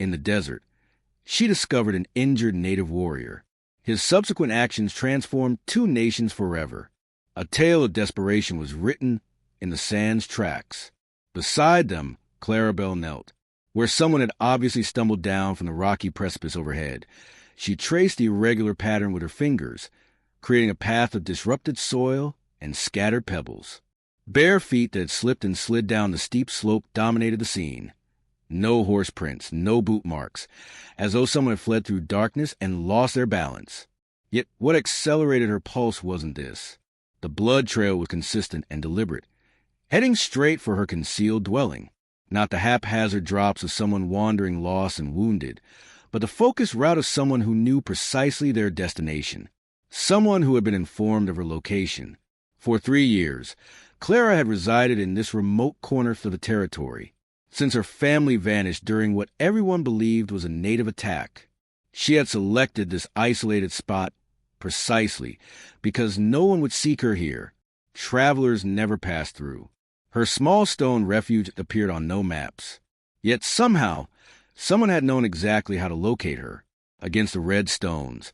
In the desert, she discovered an injured native warrior. His subsequent actions transformed two nations forever. A tale of desperation was written in the sand's tracks. Beside them, Clara knelt, where someone had obviously stumbled down from the rocky precipice overhead. She traced the irregular pattern with her fingers, creating a path of disrupted soil and scattered pebbles. Bare feet that had slipped and slid down the steep slope dominated the scene. No horse prints, no boot marks, as though someone had fled through darkness and lost their balance. Yet what accelerated her pulse wasn't this. The blood trail was consistent and deliberate, heading straight for her concealed dwelling. Not the haphazard drops of someone wandering lost and wounded, but the focused route of someone who knew precisely their destination. Someone who had been informed of her location. For 3 years, Clara had resided in this remote corner of the territory, since her family vanished during what everyone believed was a native attack. She had selected this isolated spot precisely because no one would seek her here. Travelers never passed through. Her small stone refuge appeared on no maps. Yet somehow, someone had known exactly how to locate her. Against the red stones,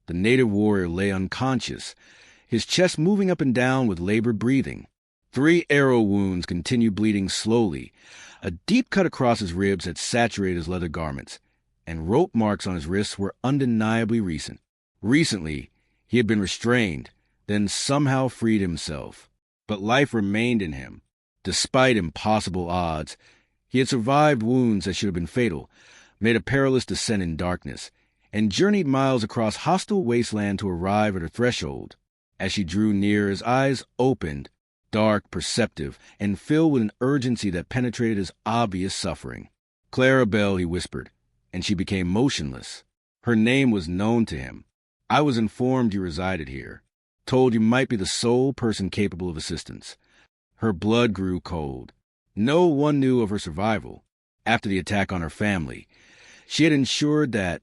the native warrior lay unconscious, his chest moving up and down with labored breathing. 3 arrow wounds continued bleeding slowly. A deep cut across his ribs had saturated his leather garments, and rope marks on his wrists were undeniably recent. Recently, he had been restrained, then somehow freed himself. But life remained in him. Despite impossible odds, he had survived wounds that should have been fatal, made a perilous descent in darkness, and journeyed miles across hostile wasteland to arrive at her threshold. As she drew near, his eyes opened, dark, perceptive, and filled with an urgency that penetrated his obvious suffering. "Clara Bell," he whispered, and she became motionless. Her name was known to him. "I was informed you resided here, told you might be the sole person capable of assistance." Her blood grew cold. No one knew of her survival. After the attack on her family, she had ensured that,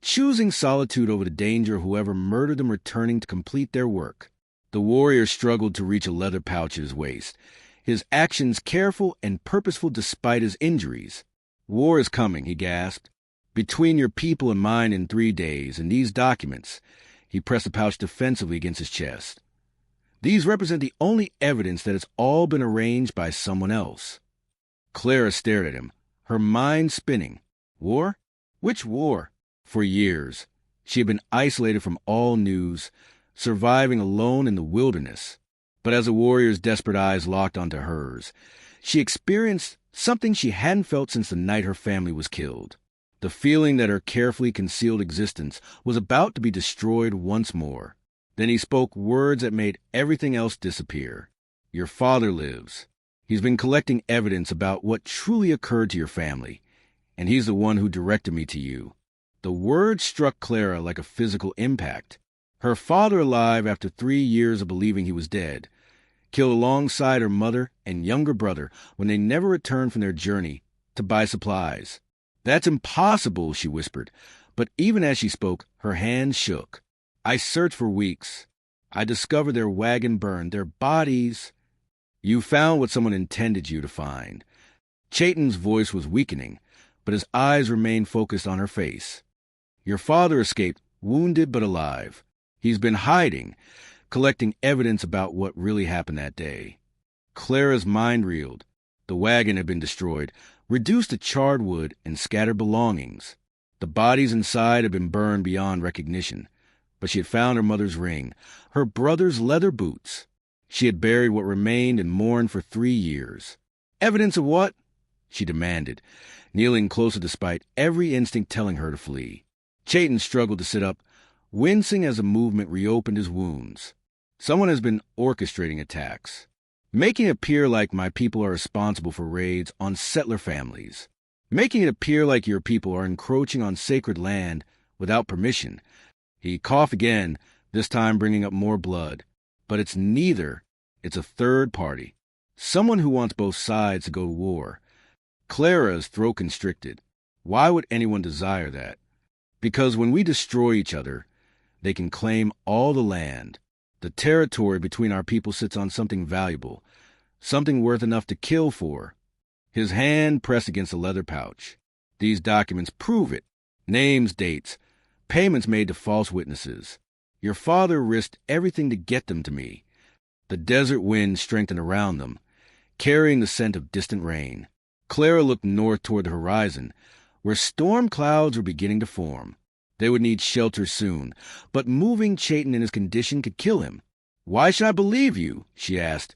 choosing solitude over the danger of whoever murdered them returning to complete their work. The warrior struggled to reach a leather pouch at his waist, his actions careful and purposeful despite his injuries. "War is coming," he gasped. "Between your people and mine in 3 days, and these documents." He pressed the pouch defensively against his chest. "These represent the only evidence that it's all been arranged by someone else." Clara stared at him, her mind spinning. War? Which war? For years, she had been isolated from all news, surviving alone in the wilderness. But as the warrior's desperate eyes locked onto hers, she experienced something she hadn't felt since the night her family was killed. The feeling that her carefully concealed existence was about to be destroyed once more. Then he spoke words that made everything else disappear. "Your father lives. He's been collecting evidence about what truly occurred to your family, and he's the one who directed me to you." The words struck Clara like a physical impact. Her father alive after 3 years of believing he was dead, killed alongside her mother and younger brother when they never returned from their journey to buy supplies. "That's impossible," she whispered, but even as she spoke, her hands shook. "I searched for weeks. I discovered their wagon burned, their bodies." "You found what someone intended you to find." Chaitton's voice was weakening, but his eyes remained focused on her face. "Your father escaped, wounded but alive. He's been hiding, collecting evidence about what really happened that day." Clara's mind reeled. The wagon had been destroyed, reduced to charred wood and scattered belongings. The bodies inside had been burned beyond recognition, but she had found her mother's ring, her brother's leather boots. She had buried what remained and mourned for 3 years. "Evidence of what?" she demanded, kneeling closer despite every instinct telling her to flee. Chaitton struggled to sit up, wincing as the movement reopened his wounds. "Someone has been orchestrating attacks, making it appear like my people are responsible for raids on settler families, making it appear like your people are encroaching on sacred land without permission." He coughed again, this time bringing up more blood. "But it's neither. It's a third party. Someone who wants both sides to go to war." Clara's throat constricted. Why would anyone desire that? Because when we destroy each other, they can claim all the land. The territory between our people sits on something valuable, something worth enough to kill for. His hand pressed against the leather pouch. These documents prove it. Names, dates, payments made to false witnesses. Your father risked everything to get them to me. The desert wind strengthened around them, carrying the scent of distant rain. Clara looked north toward the horizon, where storm clouds were beginning to form. They would need shelter soon, but moving Chaitton in his condition could kill him. "Why should I believe you?" she asked,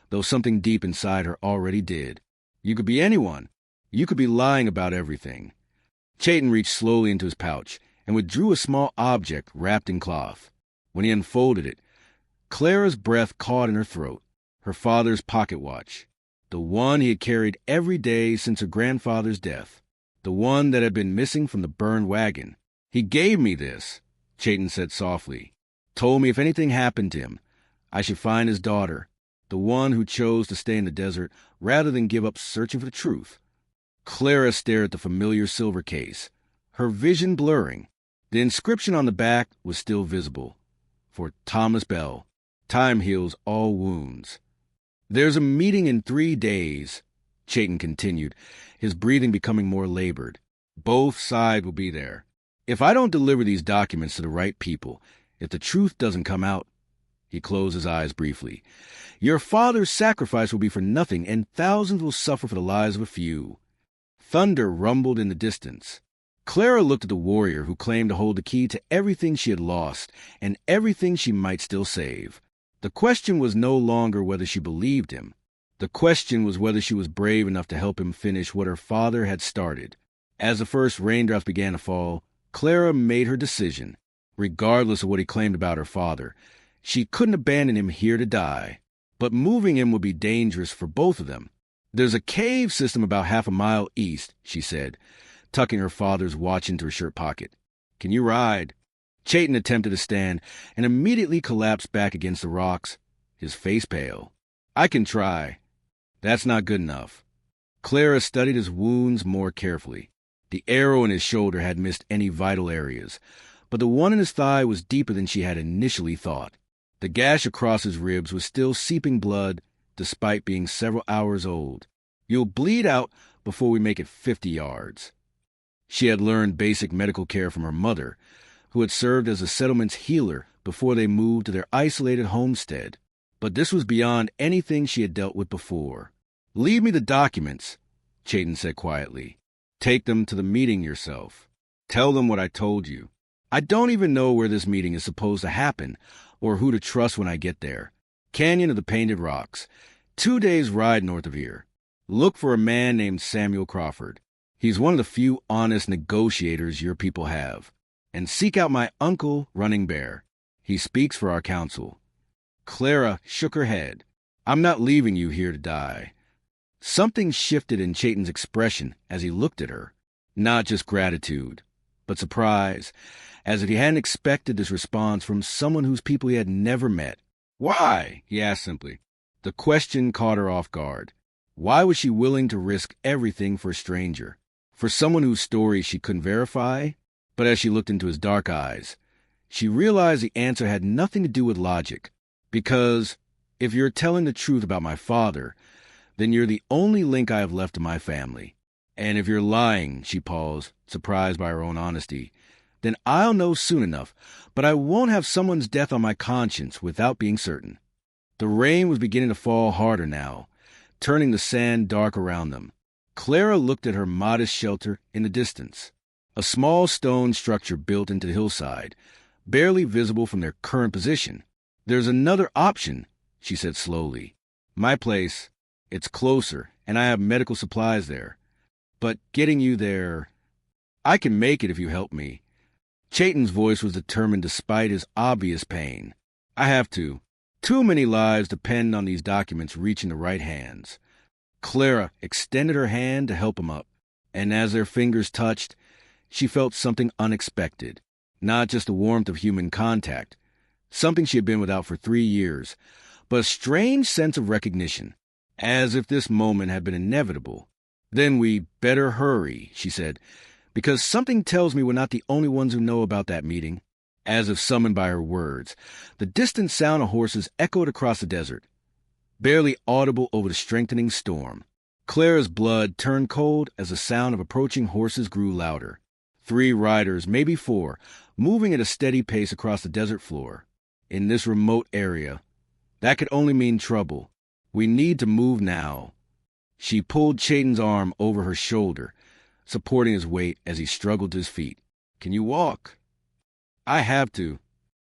though something deep inside her already did. "You could be anyone. You could be lying about everything." Chaitton reached slowly into his pouch and withdrew a small object wrapped in cloth. When he unfolded it, Clara's breath caught in her throat. Her father's pocket watch. The one he had carried every day since her grandfather's death. The one that had been missing from the burned wagon. "He gave me this," Chaitton said softly. "Told me if anything happened to him, I should find his daughter, the one who chose to stay in the desert rather than give up searching for the truth." Clara stared at the familiar silver case, her vision blurring. The inscription on the back was still visible. "For Thomas Bell. Time heals all wounds." "There's a meeting in 3 days," Chaitton continued, his breathing becoming more labored. "Both sides will be there. If I don't deliver these documents to the right people, if the truth doesn't come out—" He closed his eyes briefly. "Your father's sacrifice will be for nothing, and thousands will suffer for the lives of a few." Thunder rumbled in the distance. Clara looked at the warrior who claimed to hold the key to everything she had lost and everything she might still save. The question was no longer whether she believed him. The question was whether she was brave enough to help him finish what her father had started. As the first raindrops began to fall, Clara made her decision. Regardless of what he claimed about her father, she couldn't abandon him here to die. But moving him would be dangerous for both of them. "There's a cave system about half a mile east," she said, tucking her father's watch into her shirt pocket. "Can you ride?" Chaitton attempted to stand and immediately collapsed back against the rocks, his face pale. "I can try." "That's not good enough." Clara studied his wounds more carefully. The arrow in his shoulder had missed any vital areas, but the one in his thigh was deeper than she had initially thought. The gash across his ribs was still seeping blood, despite being several hours old. "You'll bleed out before we make it 50 yards. She had learned basic medical care from her mother, who had served as the settlement's healer before they moved to their isolated homestead. But this was beyond anything she had dealt with before. "Leave me the documents," Chaitton said quietly. "Take them to the meeting yourself. Tell them what I told you. I don't even know where this meeting is supposed to happen or who to trust when I get there. Canyon of the Painted Rocks, 2 days' ride north of here. Look for a man named Samuel Crawford. He's one of the few honest negotiators your people have. And seek out my uncle, Running Bear. He speaks for our council." Clara shook her head. "I'm not leaving you here to die." Something shifted in Chaitton's expression as he looked at her. Not just gratitude, but surprise, as if he hadn't expected this response from someone whose people he had never met. "Why?" he asked simply. The question caught her off guard. Why was she willing to risk everything for a stranger? For someone whose story she couldn't verify? But as she looked into his dark eyes, she realized the answer had nothing to do with logic. "Because if you're telling the truth about my father, then you're the only link I have left to my family. And if you're lying," she paused, surprised by her own honesty, "then I'll know soon enough, but I won't have someone's death on my conscience without being certain." The rain was beginning to fall harder now, turning the sand dark around them. Clara looked at her modest shelter in the distance. A small stone structure built into the hillside, barely visible from their current position. "There's another option," she said slowly. "My place. It's closer, and I have medical supplies there. But getting you there, I can make it if you help me." Chaitton's voice was determined despite his obvious pain. "I have to. Too many lives depend on these documents reaching the right hands." Clara extended her hand to help him up, and as their fingers touched, she felt something unexpected. Not just the warmth of human contact, something she had been without for 3 years, but a strange sense of recognition, as if this moment had been inevitable. "Then we better hurry," she said, "because something tells me we're not the only ones who know about that meeting." As if summoned by her words, the distant sound of horses echoed across the desert, barely audible over the strengthening storm. Clara's blood turned cold as the sound of approaching horses grew louder. 3 riders, maybe 4, moving at a steady pace across the desert floor. In this remote area, that could only mean trouble. We need to move now. She pulled Chaitton's arm over her shoulder, supporting his weight as he struggled to his feet. Can you walk? I have to.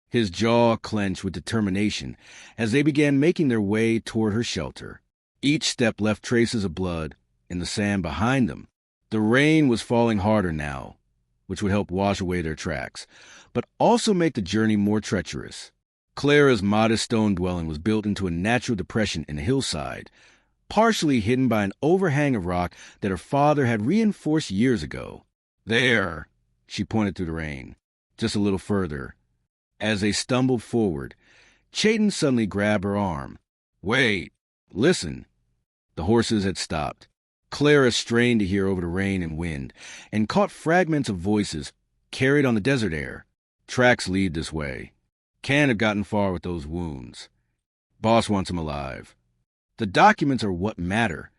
His jaw clenched with determination as they began making their way toward her shelter. Each step left traces of blood in the sand behind them. The rain was falling harder now, which would help wash away their tracks, but also make the journey more treacherous. Clara's modest stone dwelling was built into a natural depression in the hillside, partially hidden by an overhang of rock that her father had reinforced years ago. There, she pointed through the rain, just a little further. As they stumbled forward, Chaitton suddenly grabbed her arm. Wait, listen. The horses had stopped. Clara strained to hear over the rain and wind, and caught fragments of voices carried on the desert air. Tracks lead this way. Can't have gotten far with those wounds. Boss wants him alive. The documents are what matter.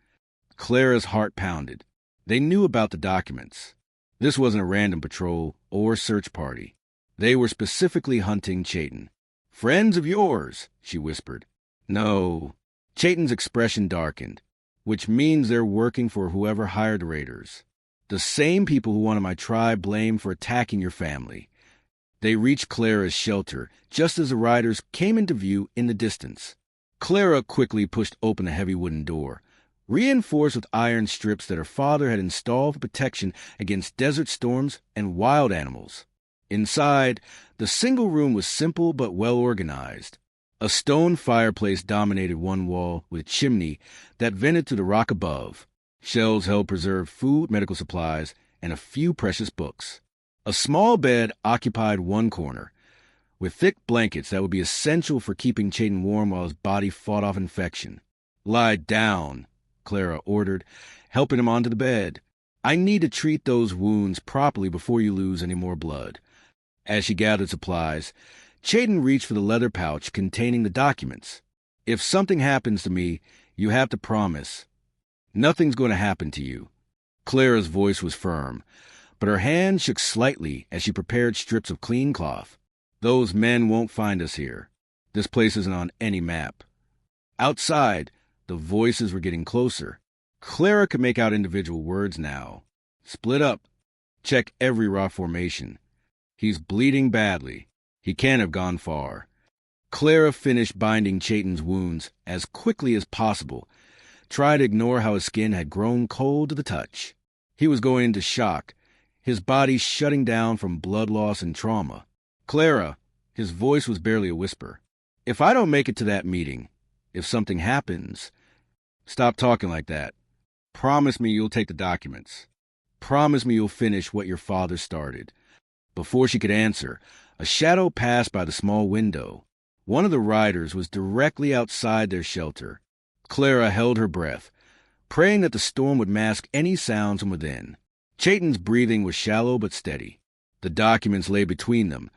Clara's heart pounded. They knew about the documents. This wasn't a random patrol or search party. They were specifically hunting Chaitton. Friends of yours, she whispered. No. Chaitton's expression darkened, which means they're working for whoever hired the raiders. The same people who wanted my tribe blamed for attacking your family. They reached Clara's shelter just as the riders came into view in the distance. Clara quickly pushed open a heavy wooden door, reinforced with iron strips that her father had installed for protection against desert storms and wild animals. Inside, the single room was simple but well organized. A stone fireplace dominated one wall with a chimney that vented to the rock above. Shelves held preserved food, medical supplies, and a few precious books. A small bed occupied one corner, with thick blankets that would be essential for keeping Chaitton warm while his body fought off infection. Lie down, Clara ordered, helping him onto the bed. I need to treat those wounds properly before you lose any more blood. As she gathered supplies, Chaitton reached for the leather pouch containing the documents. If something happens to me, you have to promise. Nothing's going to happen to you. Clara's voice was firm, but her hand shook slightly as she prepared strips of clean cloth. Those men won't find us here. This place isn't on any map. Outside, the voices were getting closer. Clara could make out individual words now. Split up. Check every rock formation. He's bleeding badly. He can't have gone far. Clara finished binding Chaitton's wounds as quickly as possible, tried to ignore how his skin had grown cold to the touch. He was going into shock, his body shutting down from blood loss and trauma. Clara, his voice was barely a whisper. If I don't make it to that meeting, if something happens, stop talking like that. Promise me you'll take the documents. Promise me you'll finish what your father started. Before she could answer, a shadow passed by the small window. One of the riders was directly outside their shelter. Clara held her breath, praying that the storm would mask any sounds from within. Chaitton's breathing was shallow but steady. The documents lay between them,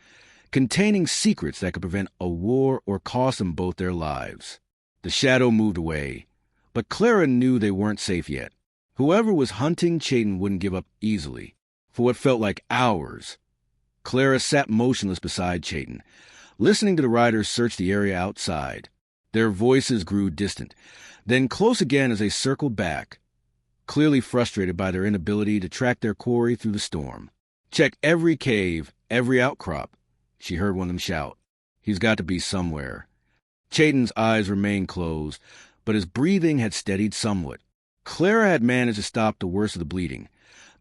containing secrets that could prevent a war or cost them both their lives. The shadow moved away, but Clara knew they weren't safe yet. Whoever was hunting Chaitton wouldn't give up easily. For what felt like hours, Clara sat motionless beside Chaitton, listening to the riders search the area outside. Their voices grew distant, then close again as they circled back, clearly frustrated by their inability to track their quarry through the storm. Check every cave, every outcrop, she heard one of them shout. He's got to be somewhere. Chaitton's eyes remained closed, but his breathing had steadied somewhat. Clara had managed to stop the worst of the bleeding,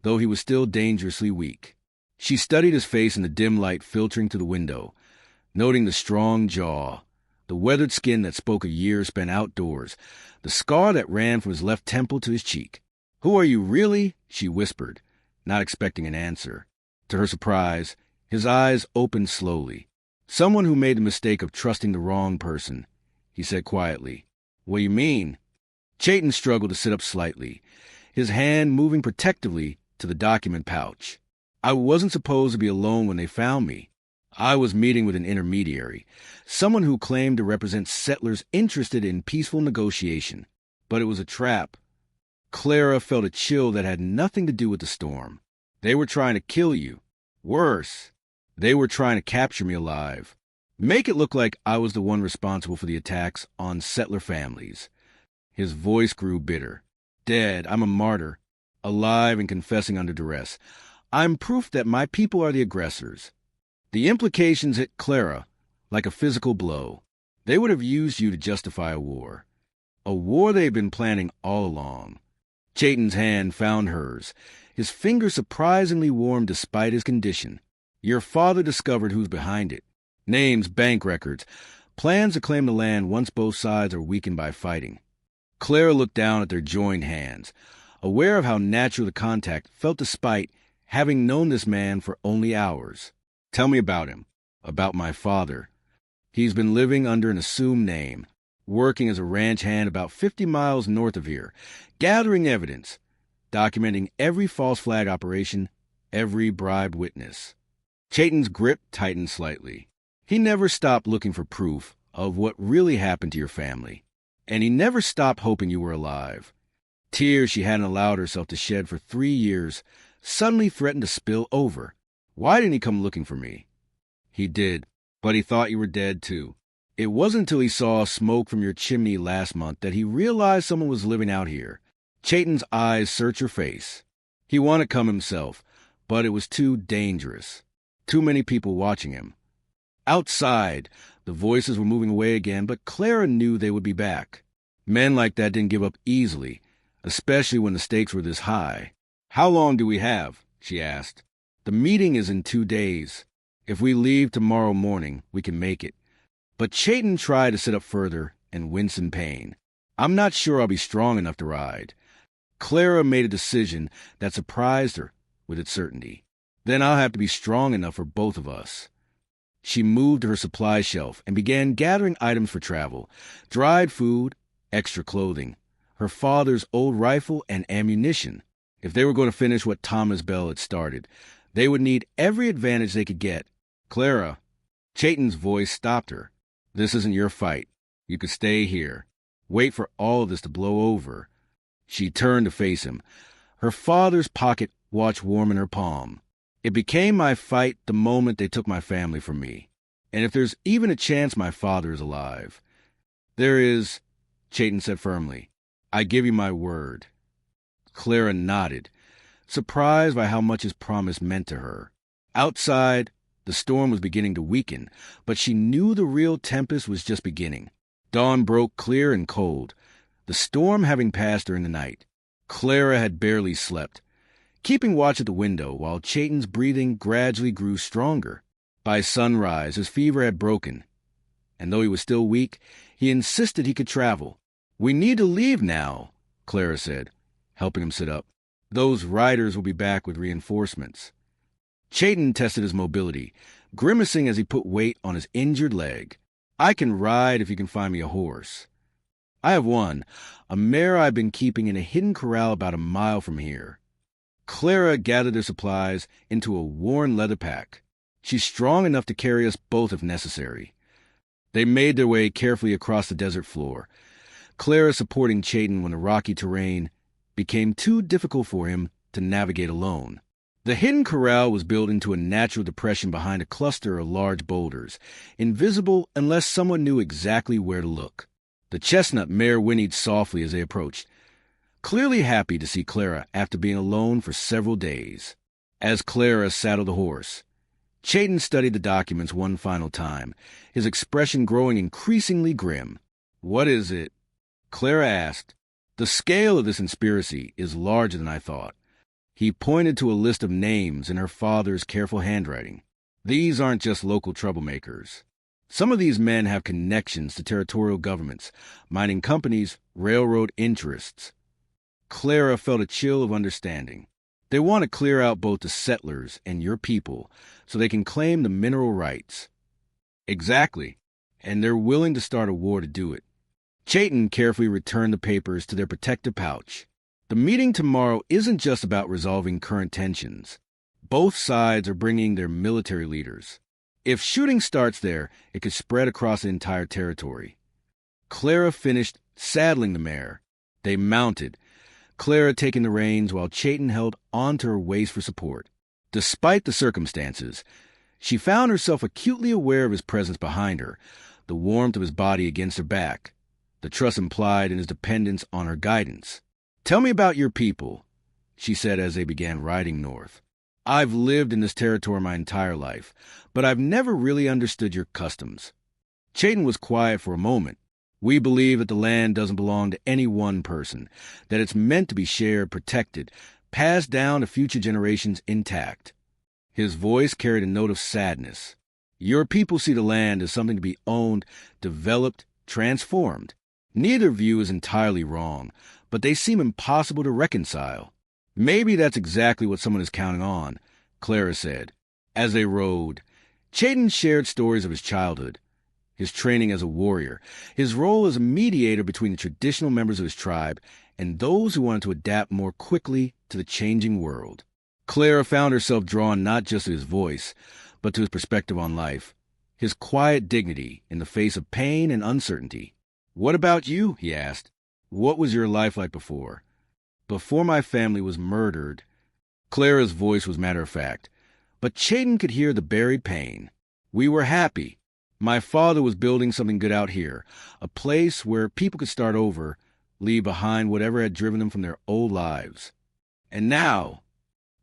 though he was still dangerously weak. She studied his face in the dim light filtering through the window, noting the strong jaw, the weathered skin that spoke of years spent outdoors, the scar that ran from his left temple to his cheek. "Who are you, really?" she whispered, not expecting an answer. To her surprise, his eyes opened slowly. "Someone who made the mistake of trusting the wrong person," he said quietly. "What do you mean?" Chaitton struggled to sit up slightly, his hand moving protectively to the document pouch. "I wasn't supposed to be alone when they found me. I was meeting with an intermediary, someone who claimed to represent settlers interested in peaceful negotiation. But it was a trap. Clara felt a chill that had nothing to do with the storm. They were trying to kill you. Worse, they were trying to capture me alive. Make it look like I was the one responsible for the attacks on settler families. His voice grew bitter. Dead, I'm a martyr. Alive and confessing under duress. I'm proof that my people are the aggressors. The implications hit Clara like a physical blow. They would have used you to justify a war. A war they've been planning all along. Chaitton's hand found hers, his fingers surprisingly warm despite his condition. Your father discovered who's behind it. Names, bank records, plans to claim the land once both sides are weakened by fighting. Clara looked down at their joined hands, aware of how natural the contact felt despite having known this man for only hours. Tell me about him, about my father. He's been living under an assumed name, working as a ranch hand about 50 miles north of here, gathering evidence, documenting every false flag operation, every bribed witness. Chaitton's grip tightened slightly. He never stopped looking for proof of what really happened to your family, and he never stopped hoping you were alive. Tears she hadn't allowed herself to shed for 3 years suddenly threatened to spill over. Why didn't he come looking for me? He did, but he thought you were dead too. It wasn't until he saw smoke from your chimney last month that he realized someone was living out here. Chaitton's eyes searched her face. He wanted to come himself, but it was too dangerous. Too many people watching him. Outside, the voices were moving away again, but Clara knew they would be back. Men like that didn't give up easily, especially when the stakes were this high. How long do we have? She asked. The meeting is in 2 days. If we leave tomorrow morning, we can make it. But Chaitton tried to sit up further and wince in pain. I'm not sure I'll be strong enough to ride. Clara made a decision that surprised her with its certainty. Then I'll have to be strong enough for both of us. She moved to her supply shelf and began gathering items for travel. Dried food, extra clothing, her father's old rifle and ammunition. If they were going to finish what Thomas Bell had started, they would need every advantage they could get. Clara, Chaitton's voice stopped her. This isn't your fight. You could stay here. Wait for all of this to blow over. She turned to face him, her father's pocket watch warm in her palm. It became my fight the moment they took my family from me. And if there's even a chance my father is alive. There is, Chaitton said firmly. I give you my word. Clara nodded, surprised by how much his promise meant to her. Outside, the storm was beginning to weaken, but she knew the real tempest was just beginning. Dawn broke clear and cold, the storm having passed during the night. Clara had barely slept, keeping watch at the window while Chaitton's breathing gradually grew stronger. By sunrise, his fever had broken, and though he was still weak, he insisted he could travel. We need to leave now, Clara said, helping him sit up. Those riders will be back with reinforcements. Chaitton tested his mobility, grimacing as he put weight on his injured leg. I can ride if you can find me a horse. I have one, a mare I've been keeping in a hidden corral about a mile from here. Clara gathered their supplies into a worn leather pack. She's strong enough to carry us both if necessary. They made their way carefully across the desert floor, Clara supporting Chaitton when the rocky terrain became too difficult for him to navigate alone. The hidden corral was built into a natural depression behind a cluster of large boulders, invisible unless someone knew exactly where to look. The chestnut mare whinnied softly as they approached, clearly happy to see Clara after being alone for several days. As Clara saddled the horse, Chaitton studied the documents one final time, his expression growing increasingly grim. What is it? Clara asked. The scale of this conspiracy is larger than I thought. He pointed to a list of names in her father's careful handwriting. These aren't just local troublemakers. Some of these men have connections to territorial governments, mining companies, railroad interests. Clara felt a chill of understanding. They want to clear out both the settlers and your people so they can claim the mineral rights. Exactly, and they're willing to start a war to do it. Chaitton carefully returned the papers to their protective pouch. The meeting tomorrow isn't just about resolving current tensions. Both sides are bringing their military leaders. If shooting starts there, it could spread across the entire territory. Clara finished saddling the mare. They mounted. Clara taking the reins while Chaitton held onto her waist for support. Despite the circumstances, she found herself acutely aware of his presence behind her, the warmth of his body against her back, the trust implied in his dependence on her guidance. "Tell me about your people," she said as they began riding north. "I've lived in this territory my entire life, but I've never really understood your customs." Chaitton was quiet for a moment. "We believe that the land doesn't belong to any one person, that it's meant to be shared, protected, passed down to future generations intact." His voice carried a note of sadness. "Your people see the land as something to be owned, developed, transformed. Neither view is entirely wrong, but they seem impossible to reconcile." "Maybe that's exactly what someone is counting on," Clara said. As they rode, Chaitton shared stories of his childhood, his training as a warrior, his role as a mediator between the traditional members of his tribe and those who wanted to adapt more quickly to the changing world. Clara found herself drawn not just to his voice, but to his perspective on life, his quiet dignity in the face of pain and uncertainty. "What about you?" he asked. "What was your life like before?" "Before my family was murdered." Clara's voice was matter-of-fact, but Chaitton could hear the buried pain. "We were happy. My father was building something good out here, a place where people could start over, leave behind whatever had driven them from their old lives. And now,"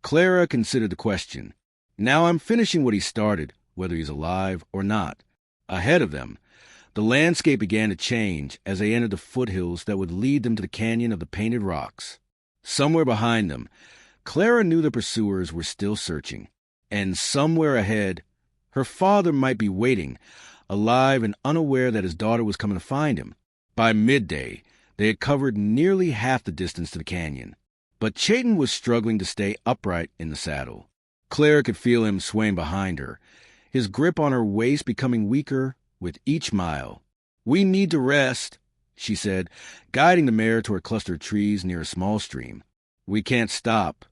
Clara considered the question, "now I'm finishing what he started, whether he's alive or not." Ahead of them, the landscape began to change as they entered the foothills that would lead them to the canyon of the Painted Rocks. Somewhere behind them, Clara knew the pursuers were still searching. And somewhere ahead, her father might be waiting, alive and unaware that his daughter was coming to find him. By midday, they had covered nearly half the distance to the canyon. But Chaitton was struggling to stay upright in the saddle. Clara could feel him swaying behind her, his grip on her waist becoming weaker with each mile. "We need to rest," she said, guiding the mare toward a cluster of trees near a small stream. "We can't stop,"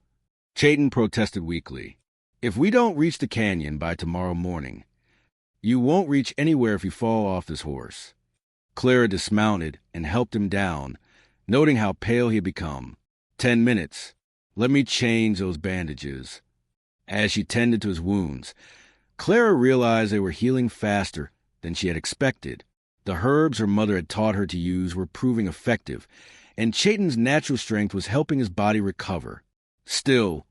Chaitton protested weakly. "If we don't reach the canyon by tomorrow morning, you won't reach anywhere if you fall off this horse." Clara dismounted and helped him down, noting how pale he had become. 10 minutes. Let me change those bandages." As she tended to his wounds, Clara realized they were healing faster than she had expected. The herbs her mother had taught her to use were proving effective, and Chaitton's natural strength was helping his body recover. Still,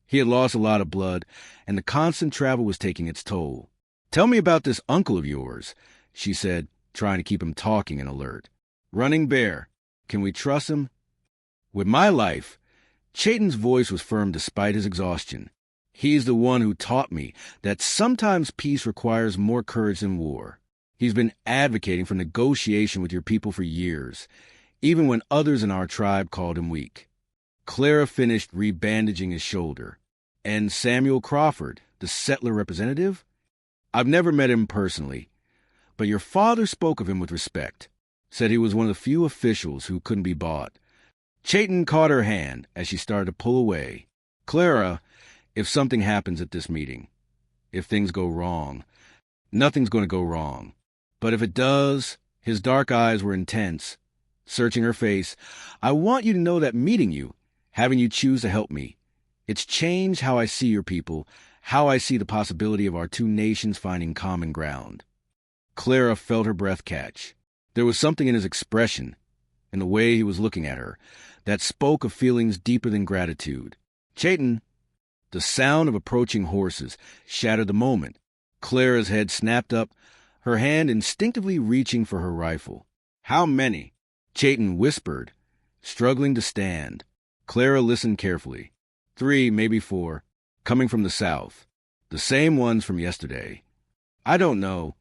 he had lost a lot of blood, and the constant travel was taking its toll. "Tell me about this uncle of yours," she said, trying to keep him talking and alert. "Running Bear. Can we trust him?" "With my life," Chaitton's voice was firm despite his exhaustion. "He's the one who taught me that sometimes peace requires more courage than war. He's been advocating for negotiation with your people for years, even when others in our tribe called him weak." Clara finished rebandaging his shoulder. "And Samuel Crawford, the settler representative? I've never met him personally, but your father spoke of him with respect, said he was one of the few officials who couldn't be bought." Chaitton caught her hand as she started to pull away. "Clara, if something happens at this meeting, if things go wrong, nothing's going to go wrong. But if it does," his dark eyes were intense, searching her face, "I want you to know that meeting you, having you choose to help me, it's changed how I see your people, how I see the possibility of our two nations finding common ground." Clara felt her breath catch. There was something in his expression, in the way he was looking at her, that spoke of feelings deeper than gratitude. "Chaitton!" The sound of approaching horses shattered the moment. Clara's head snapped up, her hand instinctively reaching for her rifle. "How many?" Chaitton whispered, struggling to stand. Clara listened carefully. 3, maybe 4, coming from the south. The same ones from yesterday. "I don't know."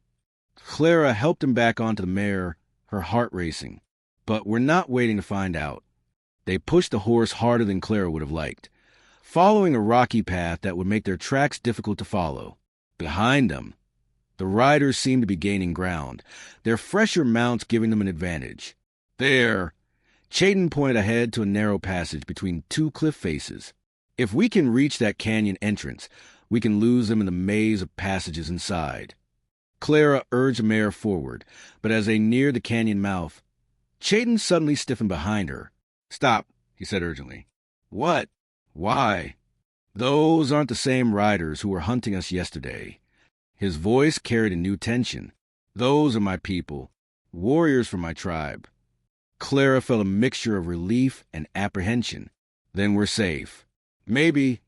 Clara helped him back onto the mare, her heart racing. "But we're not waiting to find out." They pushed the horse harder than Clara would have liked, following a rocky path that would make their tracks difficult to follow. Behind them, the riders seemed to be gaining ground, their fresher mounts giving them an advantage. "There!" Chaitton pointed ahead to a narrow passage between two cliff faces. "If we can reach that canyon entrance, we can lose them in the maze of passages inside." Clara urged the mare forward, but as they neared the canyon mouth, Chaitton suddenly stiffened behind her. "Stop. he said urgently. What? Why? Those aren't the same riders who were hunting us yesterday. His voice carried a new tension. Those are my people, warriors from my tribe. Clara felt a mixture of relief and apprehension. Then we're safe. Maybe.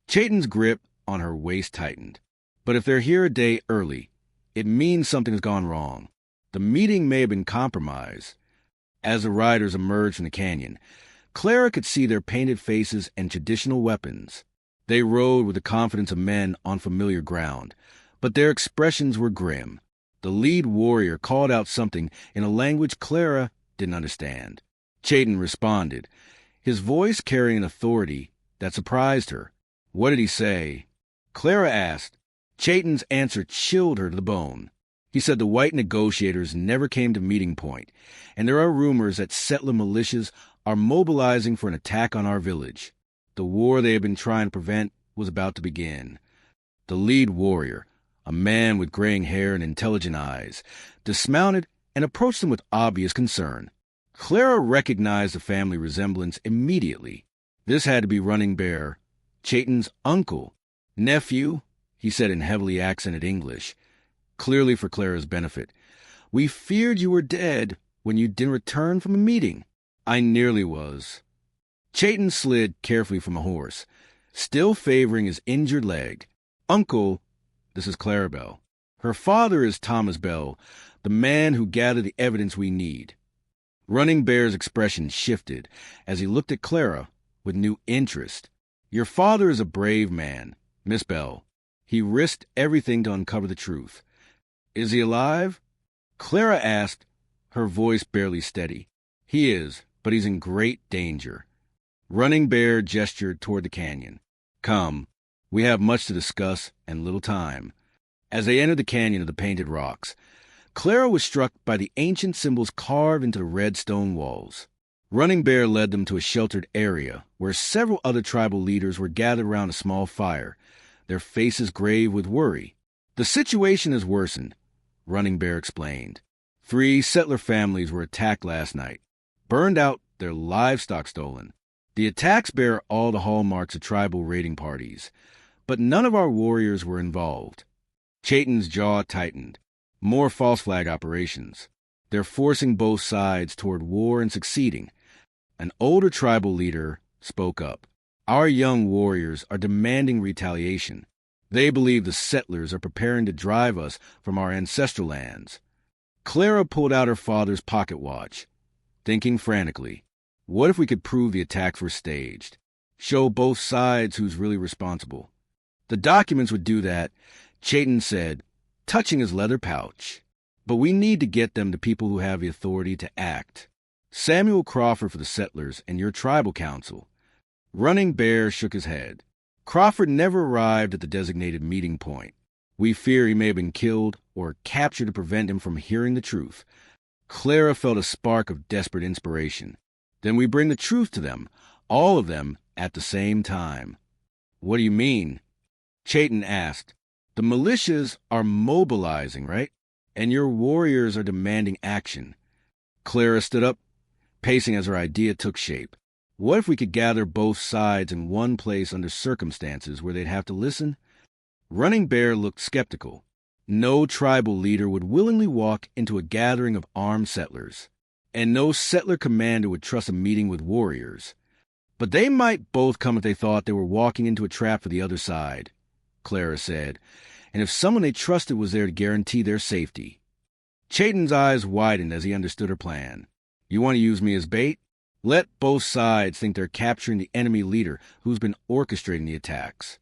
Chaitton's grip on her waist tightened. But if they're here a day early, it means something's gone wrong. The meeting may have been compromised. As the riders emerged from the canyon, Clara could see their painted faces and traditional weapons. They rode with the confidence of men on familiar ground, but their expressions were grim. The lead warrior called out something in a language Clara didn't understand. Chaitton responded, his voice carrying an authority that surprised her. What did he say? Clara asked. Chaitton's answer chilled her to the bone. He said the white negotiators never came to meeting point, and there are rumors that settler militias are mobilizing for an attack on our village. The war they have been trying to prevent was about to begin. The lead warrior, a man with graying hair and intelligent eyes, dismounted and approached them with obvious concern. Clara recognized the family resemblance immediately. This had to be Running Bear, Chaitton's uncle. Nephew, he said in heavily accented English, clearly for Clara's benefit. We feared you were dead when you didn't return from a meeting. I nearly was. Chaitton slid carefully from a horse, still favoring his injured leg. Uncle, this is Clara Bell. Her father is Thomas Bell, the man who gathered the evidence we need. Running Bear's expression shifted as he looked at Clara with new interest. Your father is a brave man, Miss Bell. He risked everything to uncover the truth. Is he alive? Clara asked, her voice barely steady. He is, but he's in great danger. Running Bear gestured toward the canyon. Come, we have much to discuss and little time. As they entered the canyon of the painted rocks, Clara was struck by the ancient symbols carved into the red stone walls. Running Bear led them to a sheltered area where several other tribal leaders were gathered around a small fire, their faces grave with worry. The situation has worsened, Running Bear explained. 3 settler families were attacked last night, burned out, their livestock stolen. The attacks bear all the hallmarks of tribal raiding parties, but none of our warriors were involved. Chaitton's jaw tightened. More false flag operations. They're forcing both sides toward war and succeeding. An older tribal leader spoke up. Our young warriors are demanding retaliation. They believe the settlers are preparing to drive us from our ancestral lands. Clara pulled out her father's pocket watch, thinking frantically, what if we could prove the attacks were staged? Show both sides who's really responsible. The documents would do that, Chaitton said, touching his leather pouch. But we need to get them to people who have the authority to act. Samuel Crawford for the settlers and your tribal council. Running Bear shook his head. Crawford never arrived at the designated meeting point. We fear he may have been killed or captured to prevent him from hearing the truth. Clara felt a spark of desperate inspiration. Then we bring the truth to them, all of them, at the same time. What do you mean? Chaitton asked. The militias are mobilizing, right? And your warriors are demanding action. Clara stood up, pacing as her idea took shape. What if we could gather both sides in one place under circumstances where they'd have to listen? Running Bear looked skeptical. No tribal leader would willingly walk into a gathering of armed settlers, and no settler commander would trust a meeting with warriors. But they might both come if they thought they were walking into a trap for the other side, Clara said, and if someone they trusted was there to guarantee their safety. Chaitton's eyes widened as he understood her plan. You want to use me as bait? Let both sides think they're capturing the enemy leader who's been orchestrating the attacks.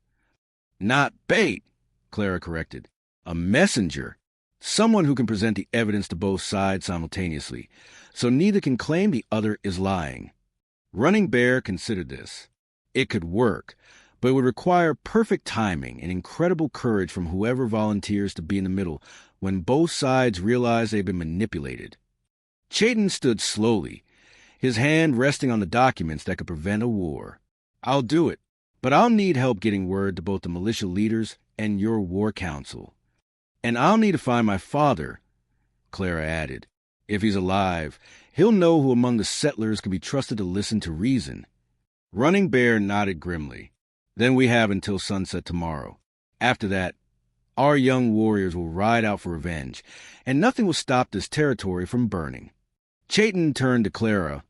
Not bait, Clara corrected. A messenger. Someone who can present the evidence to both sides simultaneously, so neither can claim the other is lying. Running Bear considered this. It could work, but it would require perfect timing and incredible courage from whoever volunteers to be in the middle when both sides realize they've been manipulated. Chaitton stood slowly, his hand resting on the documents that could prevent a war. I'll do it, but I'll need help getting word to both the militia leaders and your war council. And I'll need to find my father, Clara added. If he's alive, he'll know who among the settlers can be trusted to listen to reason. Running Bear nodded grimly. Then we have until sunset tomorrow. After that, our young warriors will ride out for revenge, and nothing will stop this territory from burning. Chaitton turned to Clara,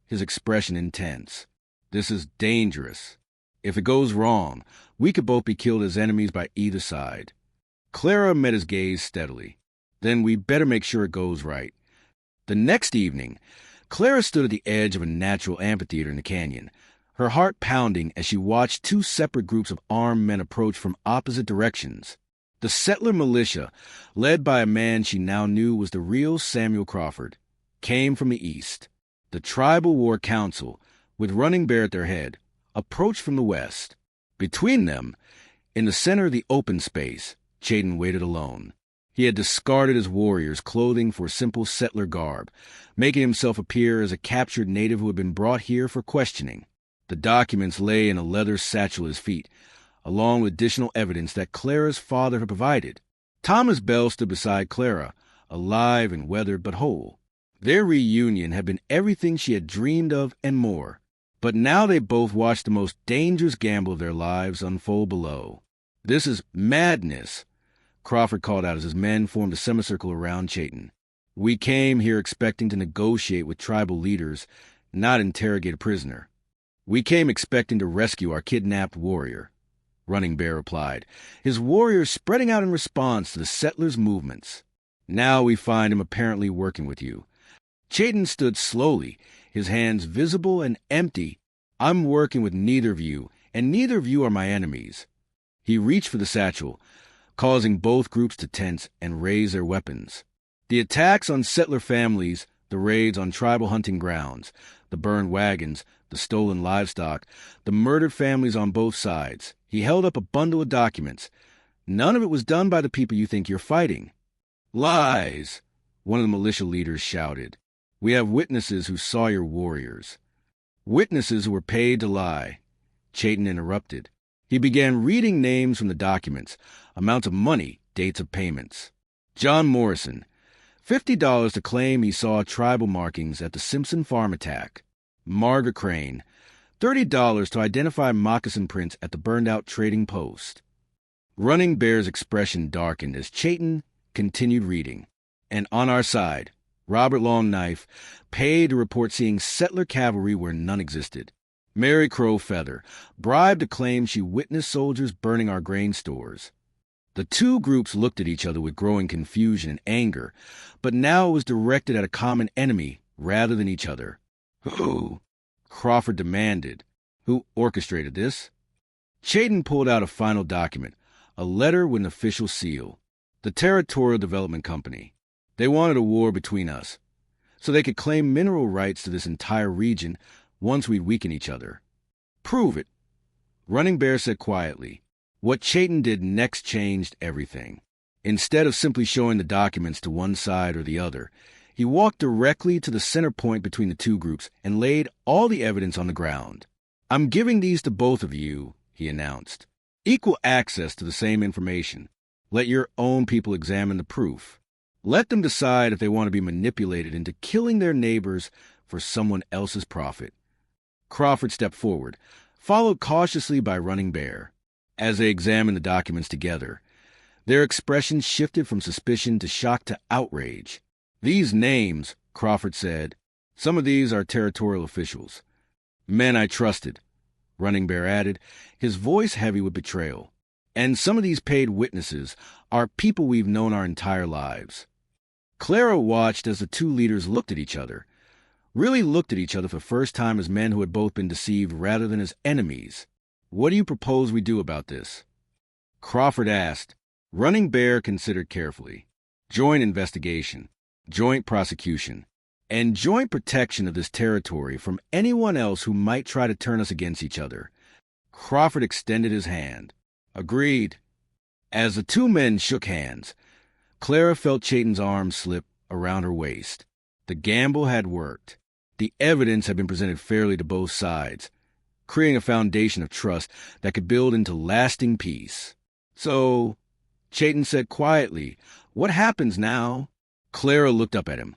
his expression intense. This is dangerous. If it goes wrong, we could both be killed as enemies by either side. Clara met his gaze steadily. Then we better make sure it goes right. The next evening, Clara stood at the edge of a natural amphitheater in the canyon, her heart pounding as she watched two separate groups of armed men approach from opposite directions. The Settler Militia, led by a man she now knew was the real Samuel Crawford, came from the east. The Tribal War Council, with Running Bear at their head, approached from the west. Between them, in the center of the open space, Chaitton waited alone. He had discarded his warrior's clothing for simple settler garb, making himself appear as a captured native who had been brought here for questioning. The documents lay in a leather satchel at his feet, along with additional evidence that Clara's father had provided. Thomas Bell stood beside Clara, alive and weathered but whole. Their reunion had been everything she had dreamed of and more. But now they both watched the most dangerous gamble of their lives unfold below. "This is madness," Crawford called out as his men formed a semicircle around Chaitton. "We came here expecting to negotiate with tribal leaders, not interrogate a prisoner. We came expecting to rescue our kidnapped warrior," Running Bear replied, his warriors spreading out in response to the settlers' movements. "Now we find him apparently working with you." Chaitton stood slowly, his hands visible and empty. "I'm working with neither of you, and neither of you are my enemies." He reached for the satchel, causing both groups to tense and raise their weapons. The attacks on settler families, the raids on tribal hunting grounds, the burned wagons, the stolen livestock, the murdered families on both sides. He held up a bundle of documents. "None of it was done by the people you think you're fighting." "Lies!" one of the militia leaders shouted. "We have witnesses who saw your warriors." "Witnesses who were paid to lie," Chaitton interrupted. He began reading names from the documents, amounts of money, dates of payments. John Morrison, $50 to claim he saw tribal markings at the Simpson farm attack. Margaret Crane, $30 to identify moccasin prints at the burned-out trading post. Running Bear's expression darkened as Chaitton continued reading. "And on our side, Robert Longknife, paid to report seeing settler cavalry where none existed. Mary Crow Feather, bribed to claim she witnessed soldiers burning our grain stores." The two groups looked at each other with growing confusion and anger, but now it was directed at a common enemy rather than each other. "Who?" Crawford demanded. "Who orchestrated this?" Chaitton pulled out a final document, a letter with an official seal. "The Territorial Development Company. They wanted a war between us, so they could claim mineral rights to this entire region once we'd weaken each other." "Prove it," Running Bear said quietly. What Chaitton did next changed everything. Instead of simply showing the documents to one side or the other, he walked directly to the center point between the two groups and laid all the evidence on the ground. "I'm giving these to both of you," he announced. "Equal access to the same information. Let your own people examine the proof. Let them decide if they want to be manipulated into killing their neighbors for someone else's profit." Crawford stepped forward, followed cautiously by Running Bear. As they examined the documents together, their expressions shifted from suspicion to shock to outrage. "These names," Crawford said, "some of these are territorial officials. Men I trusted," Running Bear added, his voice heavy with betrayal. "And some of these paid witnesses are people we've known our entire lives." Clara watched as the two leaders looked at each other, really looked at each other for the first time as men who had both been deceived rather than as enemies. "What do you propose we do about this?" Crawford asked. Running Bear considered carefully. "Joint investigation, joint prosecution, and joint protection of this territory from anyone else who might try to turn us against each other." Crawford extended his hand. "Agreed." As the two men shook hands, Clara felt Chaitton's arm slip around her waist. The gamble had worked. The evidence had been presented fairly to both sides, creating a foundation of trust that could build into lasting peace. "So," Chaitton said quietly, "what happens now?" Clara looked up at him.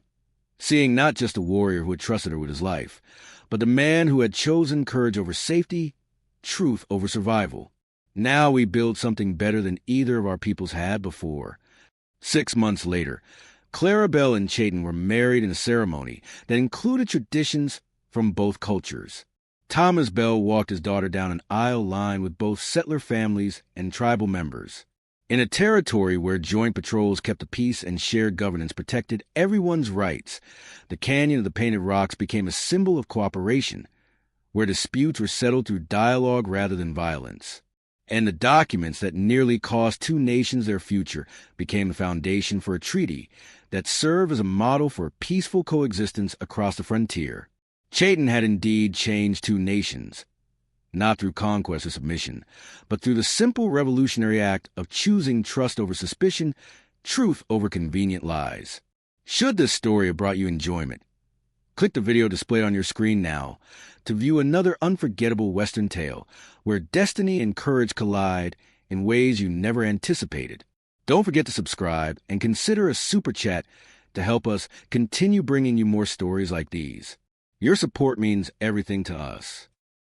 seeing not just a warrior who had trusted her with his life, but the man who had chosen courage over safety, truth over survival. Now we build something better than either of our peoples had before. 6 months later, Clara and Chaitton were married in a ceremony that included traditions from both cultures. Thomas Bell walked his daughter down an aisle lined with both settler families and tribal members. In a territory where joint patrols kept the peace and shared governance protected everyone's rights, the Canyon of the Painted Rocks became a symbol of cooperation, where disputes were settled through dialogue rather than violence. And the documents that nearly cost two nations their future became the foundation for a treaty that served as a model for peaceful coexistence across the frontier. Chaitton had indeed changed two nations, not through conquest or submission, but through the simple revolutionary act of choosing trust over suspicion, truth over convenient lies. Should this story have brought you enjoyment, click the video displayed on your screen now to view another unforgettable Western tale where destiny and courage collide in ways you never anticipated. Don't forget to subscribe and consider a super chat to help us continue bringing you more stories like these. Your support means everything to us.